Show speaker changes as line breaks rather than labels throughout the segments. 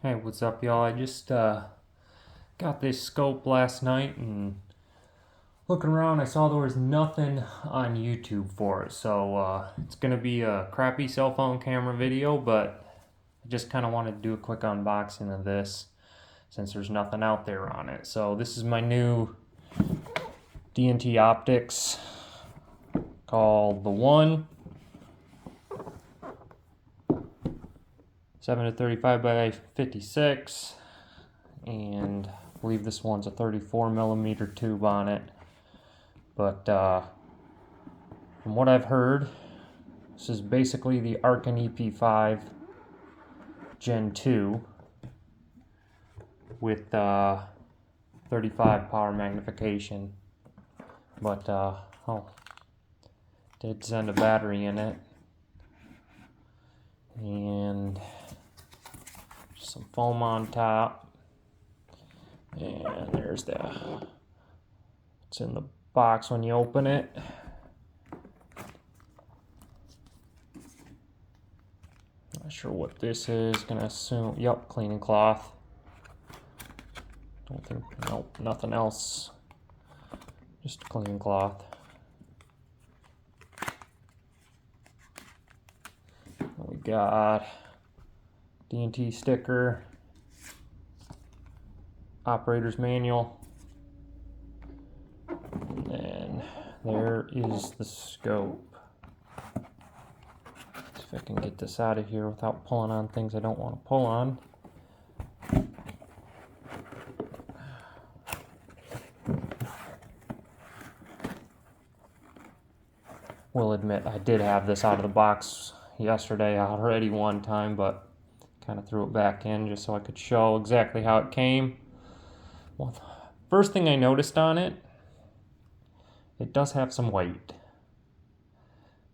Hey, what's up, y'all? I just got this scope last night and looking around, I saw there was nothing on YouTube for it. So it's gonna be a crappy cell phone camera video, but I just kind of wanted to do a quick unboxing of this since there's nothing out there on it. So this is my new DNT optics called the One 7 to 35 by 56, and I believe this one's a 34 millimeter tube on it. But from what I've heard, this is basically the Arkin EP5 Gen 2 with 35 power magnification. But did send a battery in it, and some foam on top, and there's it's in the box when you open it. Not sure what this is. Gonna assume, yep, cleaning cloth. Don't think, nope, nothing else. Just cleaning cloth. We got DNT sticker, operator's manual, and then there is the scope. See if I can get this out of here without pulling on things I don't want to pull on. Will admit I did have this out of the box yesterday already one time, but kind of threw it back in just so I could show exactly how it came. Well, first thing I noticed on it, it does have some weight,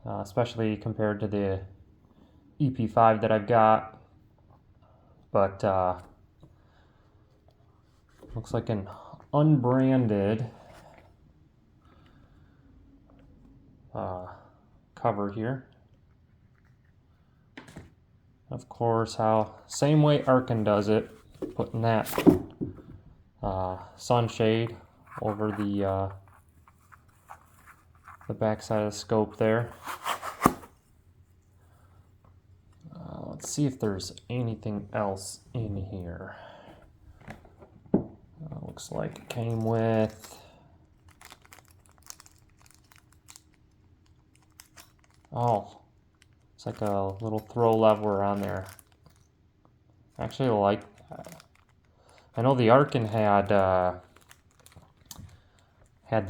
especially compared to the EP5 that I've got. But looks like an unbranded cover here. Of course, how same way Arkin does it, putting that sunshade over the back side of the scope there. Let's see if there's anything else in here. Looks like it came with it's like a little throw lever on there. Actually, I like that. I know the Arkin had the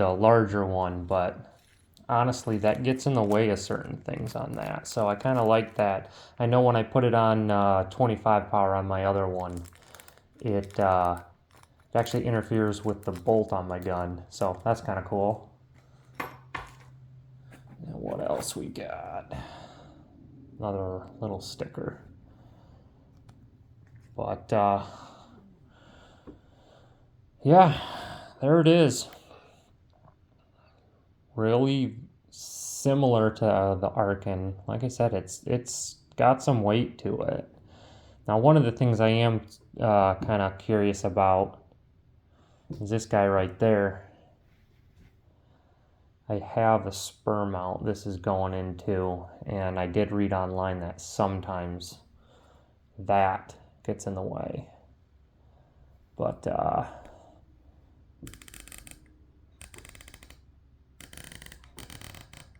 larger one, but honestly, that gets in the way of certain things on that. So I kind of like that. I know when I put it on 25 power on my other one, it actually interferes with the bolt on my gun. So that's kind of cool. And what else we got? Another little sticker. But yeah, there it is. Really similar to the Arkin. Like I said, it's got some weight to it. Now, one of the things I am kind of curious about is this guy right there. I have a spur mount this is going into, and I did read online that sometimes that gets in the way. But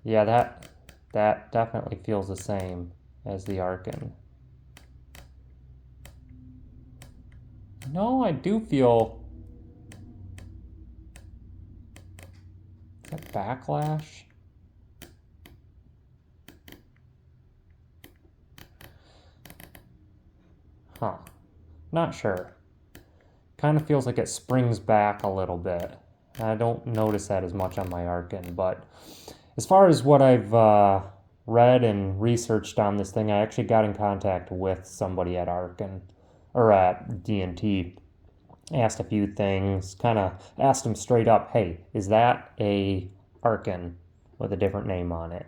yeah, that definitely feels the same as the Arkin. No, I do feel that backlash. Huh. Not sure. Kind of feels like it springs back a little bit. I don't notice that as much on my Arkin, but as far as what I've read and researched on this thing, I actually got in contact with somebody at Arkin, or at DNT, asked a few things, kind of asked him straight up, hey, is that a Arkin with a different name on it?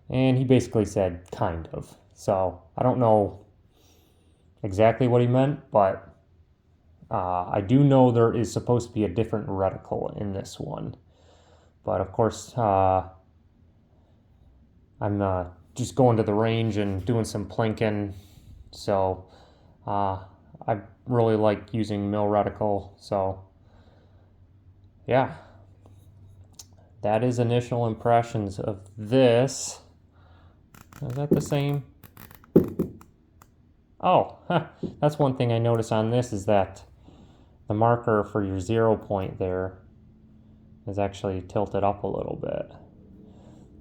And he basically said, kind of. So I don't know exactly what he meant, but I do know there is supposed to be a different reticle in this one. But of course, I'm just going to the range and doing some plinking. So I really like using mill reticle. So yeah, that is initial impressions of this. Is that the same? Oh, that's one thing I notice on this is that the marker for your 0 point there is actually tilted up a little bit.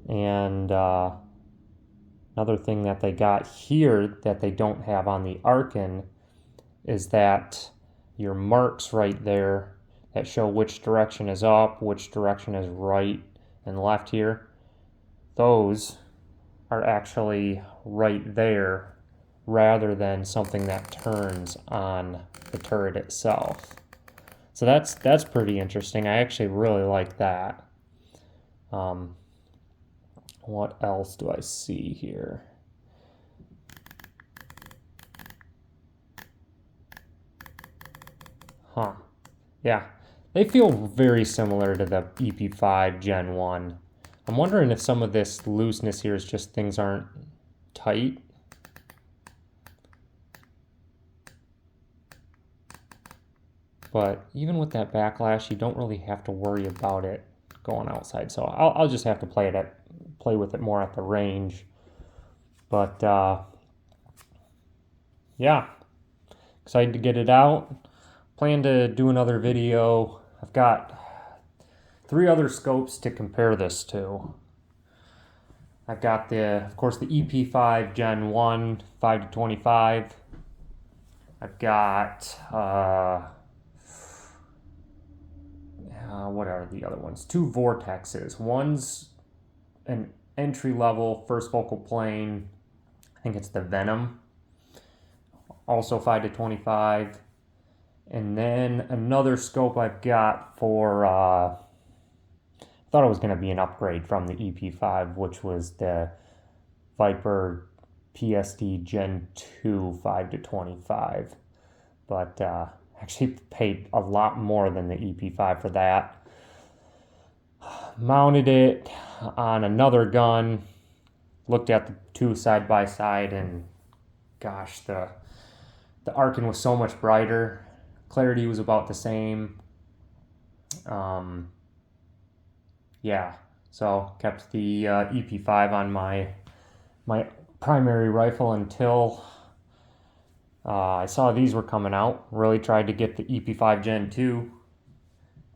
And another thing that they got here that they don't have on the Arkin is that your marks right there that show which direction is up, which direction is right and left here, those are actually right there rather than something that turns on the turret itself. So that's pretty interesting. I actually really like that. What else do I see here? Huh. Yeah. They feel very similar to the EP5 Gen 1. I'm wondering if some of this looseness here is just things aren't tight. But even with that backlash, you don't really have to worry about it going outside. So I'll just have to play with it more at the range. But yeah, excited to get it out. Plan to do another video. I've got 3 other scopes to compare this to. I've got of course, the EP5 Gen 1 5 to 25. I've got what are the other ones? 2 vortexes. One's an entry level first focal plane. I think it's the Venom. Also 5 to 25. And then another scope I've got for, I thought it was going to be an upgrade from the EP5, which was the Viper PSD Gen 2 5 to 25. But actually paid a lot more than the EP5 for that. Mounted it on another gun, looked at the 2 side by side, and gosh, the Arkin was so much brighter. Clarity was about the same. Yeah, so kept the EP5 on my primary rifle until I saw these were coming out. Really tried to get the EP5 Gen 2,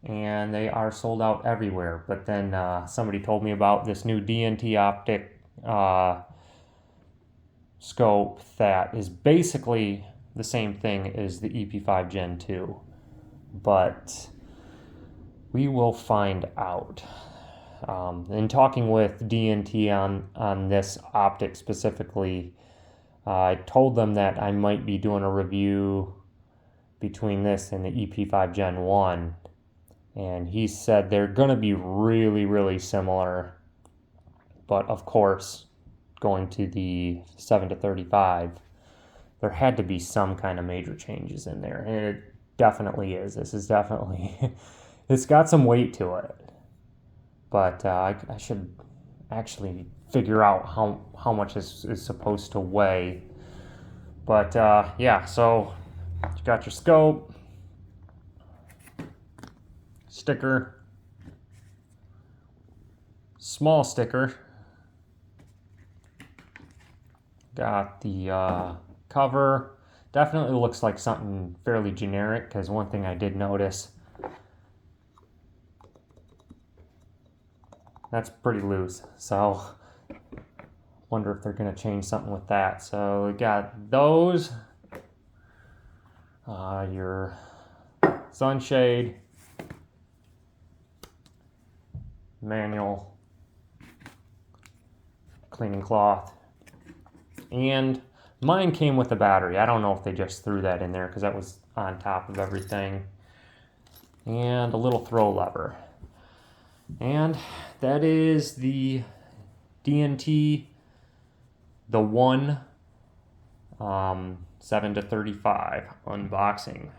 and they are sold out everywhere. But then somebody told me about this new DNT optic scope that is basically the same thing as the EP5 Gen 2, but we will find out. In talking with DNT on this optic specifically, I told them that I might be doing a review between this and the EP5 Gen 1, and he said they're going to be really, really similar, but of course, going to the 7 to 35, there had to be some kind of major changes in there, and it definitely is. This is definitely, it's got some weight to it, but I should actually figure out how much this is supposed to weigh. But yeah, so you got your scope, sticker, small sticker, got the cover. Definitely looks like something fairly generic, because one thing I did notice, that's pretty loose, so wonder if they're going to change something with that. So we got those, your sunshade, manual, cleaning cloth, and mine came with a battery. I don't know if they just threw that in there because that was on top of everything, and a little throw lever. And that is the DNT, the one. 7 to 35 unboxing.